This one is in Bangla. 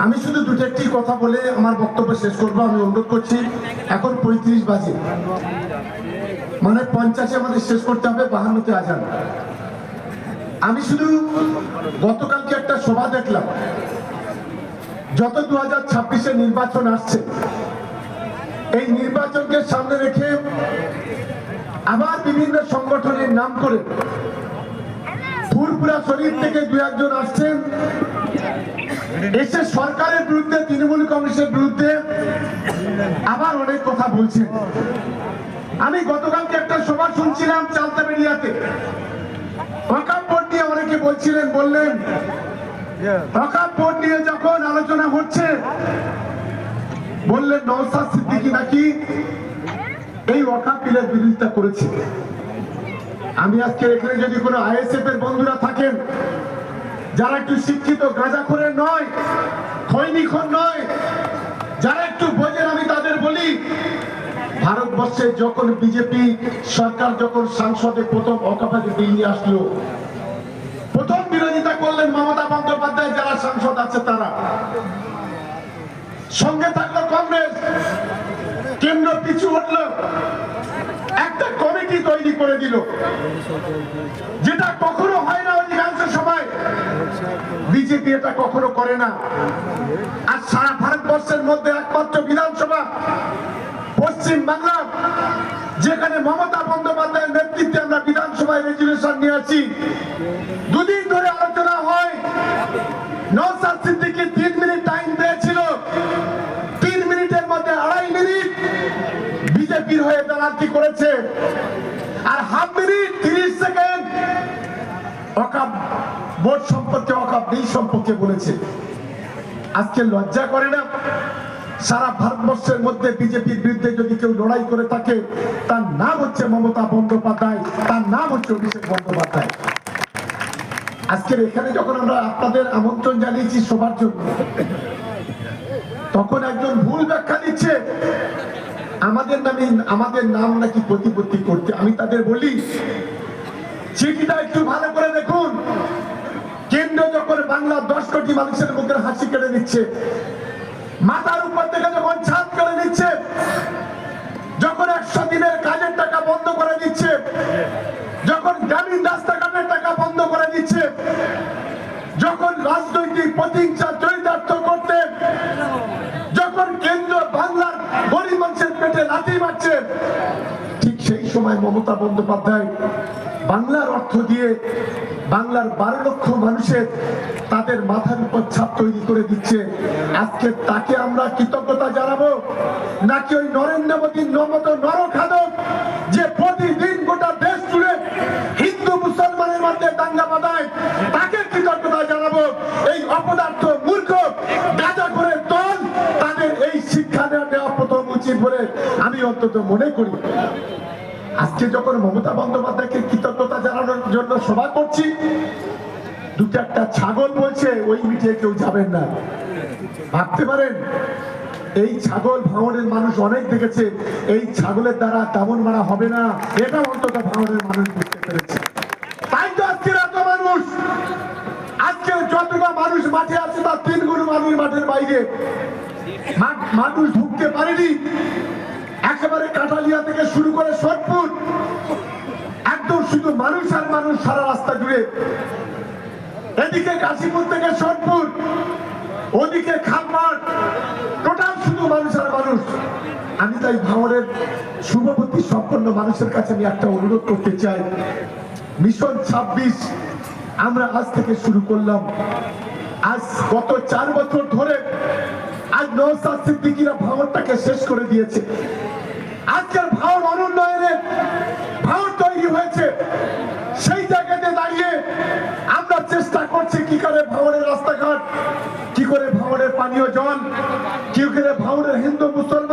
আমি শুধু দুটো একটি কথা বলে আমার বক্তব্য শেষ করবো। আমি অনুরোধ করছি, এখন 35 বাজে, মানে 50-এ আমাদের শেষ করতে হবে, 52-তে আজান। আমি শুধু গতকালকে একটা সভা দেখলাম, যত 2026-এ নির্বাচন আসছে, এই নির্বাচনকে সামনে রেখে আবার বিভিন্ন সংগঠনের নাম করে ফুরপুরা শরীফ থেকে 2-1 জন আসছেন, এসে সরকারের বিরুদ্ধে, তৃণমূল কংগ্রেসের বিরুদ্ধে আবার অনেক কথা বলছেন। আমি গতকালকে একটা সভা শুনছিলাম চালতাবেড়িয়াতে, ওয়াকফ বোর্ড নিয়ে অনেকে বললেন ওয়াকফ বোর্ড নিয়ে যখন আলোচনা হচ্ছে, বললেন নওশাদ সিদ্দিকী নাকি এই ওয়াকফ বিলের বিরোধিতা করেছে। আমি আজকে এখানে যদি কোনো আইএসএফ এর বন্ধুরা থাকেন, যারা একটু শিক্ষিত, গাঁজাখোরের নয়, খৈনিখোর নয়, যারা একটু বোঝেন, আমি তাদের বলি, ভারতবর্ষে যখন বিজেপি সরকার যখন সংসদে প্রথম ওয়াকফ বিল নিয়ে আসলো, প্রথম বিরোধিতা করলেন মমতা বন্দ্যোপাধ্যায়, যারা সাংসদ আছে তারা, সঙ্গে থাকলো কংগ্রেস, কেন্দ্র পিছু হটলো, একটা কমিটি তৈরি করে দিল, যেটা কখনো হয় না অধিকাংশ সময়। বিজেপি এটা কখনো করে না। আর সারা ভারতবর্ষের মধ্যে একমাত্র বিধানসভা পশ্চিম বাংলা, যেখানে মমতা বন্দ্যোপাধ্যায়ের নেতৃত্বে আমরা বিধানসভায় রেজুলেশন নিয়ে আছি, দুদিন ধরে আলোচনা হয়। নওশাদ সিদ্দিকী 3 মিনিট টাইম পেয়েছিল, 3 মিনিটের মধ্যে 2.5 মিনিট বিজেপির হয়ে দালালি করেছে, আর হাফ মিনিট 30 সেকেন্ড ওয়াকফ বোর্ড সম্পর্কে, ওয়াকফ বিল সম্পর্কে বলেছে। আজকে লজ্জা করে না? সারা ভারতবর্ষের মধ্যে বিজেপির বিরুদ্ধে যদি কেউ লড়াই করে থাকে, তার নাম হচ্ছে মমতা বন্দ্যোপাধ্যায়, তার নাম হচ্ছে অভিষেক বন্দ্যোপাধ্যায়। আজকের এখানে যখন আমরা আপনাদের আমন্ত্রণ জানিয়েছি সবার জন্য, তখন একজন ভুল ব্যাখ্যা দিচ্ছে, আমাদের নাম নাকি প্রতিপত্তি করতে। আমি তাদের বলি, চিঠিটা একটু ভালো করে দেখুন। কেন্দ্র যখন বাংলা 10 কোটি মানুষের মুখের হাসি কেড়ে নিচ্ছে, মাথার উপর থেকে যখন ছাদ করে দিচ্ছে, যখন 100 দিনের কাজের টাকা বন্ধ করে দিচ্ছে, যখন গ্রামীণ রাস্তাঘাটের টাকা বন্ধ করে দিচ্ছে, যখন রাজনৈতিক প্রতিহিংসা চরিতার্থ করতে, যখন কেন্দ্র বাংলার গরিব মানুষের পেটে লাথি মারছে, ঠিক সেই সময় মমতা বন্দ্যোপাধ্যায় বাংলার অর্থ দিয়ে বাংলার 12 লক্ষ মানুষের তাদের মাথার উপর ছাপ তৈরি করে দিচ্ছে। আজকে তাকে আমরা কৃতজ্ঞতা জানাবো, নাকি ওই নরেন্দ্র মোদীর মতো নরখাদক, যে প্রতিদিন গোটা দেশ জুড়ে হিন্দু মুসলমানের মধ্যে দাঙ্গা বাঁধায়, তাকে কৃতজ্ঞতা জানাবো? এই অপদার্থ মূর্খ গাঁজাখোরের দল, তাদের এই শিক্ষা দেওয়া প্রথম উচিত বলে আমি অন্তত মনে করি। আজকে যখন মমতা বন্দ্যোপাধ্যায়কে কৃতজ্ঞতা জানানোর জন্য সভা করছি, 2-1টা ছাগল বলছে ওই মিটিয়ে কেউ যাবেন না। ভাবতে পারেন, এই ছাগল ভাঙনের মানুষ অনেক দেখেছে, এই ছাগলের দ্বারা তেমন মারা হবে না, এটা অন্তত ভাঙনের মানুষ বুঝতে পেরেছে। তাই তো আজকের এত মানুষ, আজকে যতটা মানুষ মাঠে আছে তার 3 গুণ মানুষ মাঠের বাইরে। মানুষ ঢুকতে পারেনি। একেবারে কাঠালিয়া থেকে শুরু করে সোদপুর, একদম শুধু মানুষ আর মানুষ সারা রাস্তা জুড়ে। এদিকে কাশীপুর থেকে সোদপুর, ওদিকে খালমাঠ, টোটাল শুধু মানুষ আর মানুষ। আমি তাই ভাঙড়ের শুভবতী সম্পন্ন মানুষের কাছে আমি একটা অনুরোধ করতে চাই, মিশন 26 আমরা আজ থেকে শুরু করলাম। আজ গত 4 বছর ধরে আজ নওশাদ সিদ্দিকীরা ভাঙড়টাকে শেষ করে দিয়েছে। আজকের ভাঙড় অনুন্নয়নের ভাঙড় তৈরি হয়েছে, সেই জায়গাতে দাঁড়িয়ে আমরা চেষ্টা করছি কি করে ভাঙড়ে